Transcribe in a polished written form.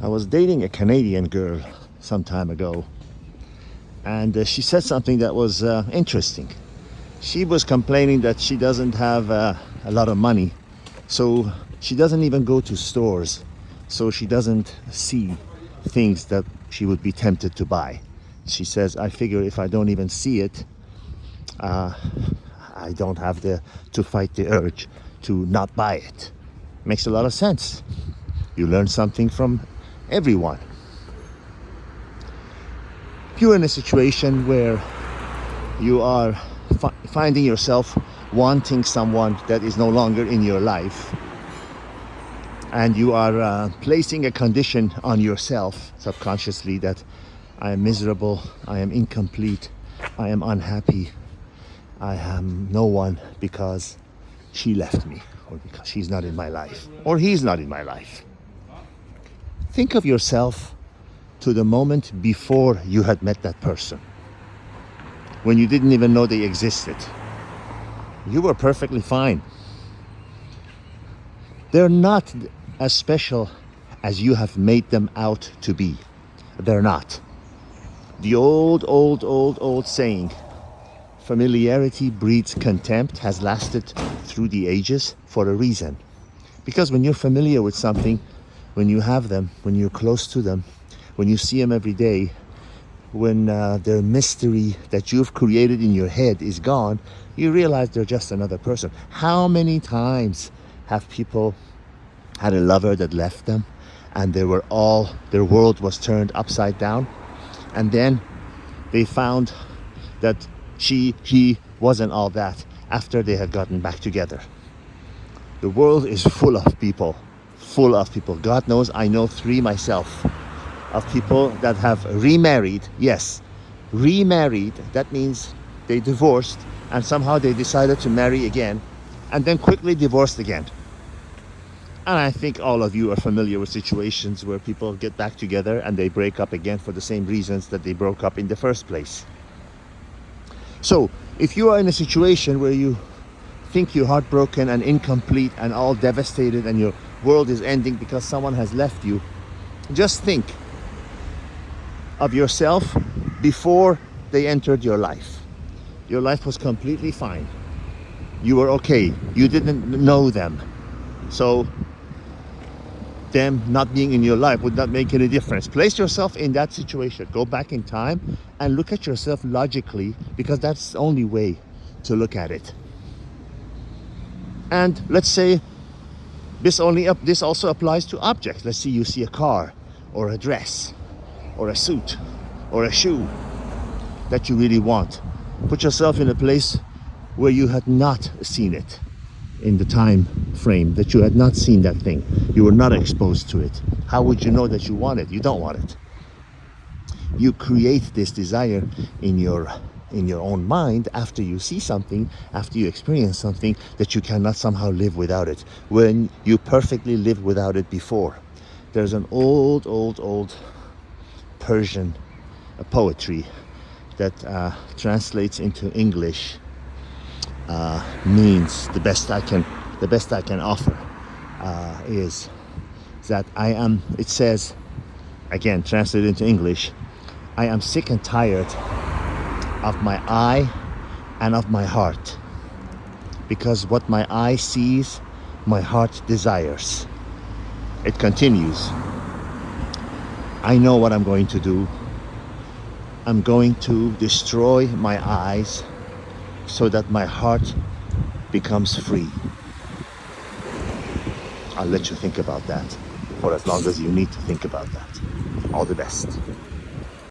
I was dating a Canadian girl some time ago, and she said something that was interesting. She was complaining that she doesn't have a lot of money, so she doesn't even go to stores, so she doesn't see things that she would be tempted to buy. She says, I figure if I don't even see it, I don't have to fight the urge to not buy it. Makes a lot of sense. You learn something from everyone. If you're in a situation where you are finding yourself wanting someone that is no longer in your life, and you are placing a condition on yourself subconsciously that I am miserable, I am incomplete, I am unhappy, I am no one because she left me, or because she's not in my life, or he's not in my life. Think of yourself to the moment before you had met that person, when you didn't even know they existed. You were perfectly fine. They're not as special as you have made them out to be. They're not. The old saying, familiarity breeds contempt, has lasted through the ages for a reason. Because when you're familiar with something, when you have them, when you're close to them, when you see them every day, when their mystery that you've created in your head is gone, you realize they're just another person. How many times have people had a lover that left them and their world was turned upside down, and then they found that he wasn't all that after they had gotten back together? The world is full of people. God knows I know 3 myself, of people that have remarried. Yes, remarried. That means they divorced and somehow they decided to marry again and then quickly divorced again. And I think all of you are familiar with situations where people get back together and they break up again for the same reasons that they broke up in the first place. So if you are in a situation where you think you're heartbroken and incomplete and all devastated and your world is ending because someone has left you, just think of yourself before they entered your life. Your life was completely fine. You were okay. You didn't know them. So them not being in your life would not make any difference. Place yourself in that situation. Go back in time and look at yourself logically, because that's the only way to look at it. And let's say this also applies to objects. Let's say you see a car or a dress or a suit or a shoe that you really want. Put yourself in a place where you had not seen it, in the time frame that you had not seen that thing. You were not exposed to it. How would you know that you want it? You don't want it. You create this desire in your own mind after you see something, after you experience something, that you cannot somehow live without it, when you perfectly lived without it before. There's an old Persian poetry that translates into English, means the best I can offer is that it says, again translated into English, I am sick and tired of my eye and of my heart, because what my eye sees, my heart desires. It continues. I know what I'm going to do. I'm going to destroy my eyes so that my heart becomes free. I'll let you think about that for as long as you need to think about that. All the best.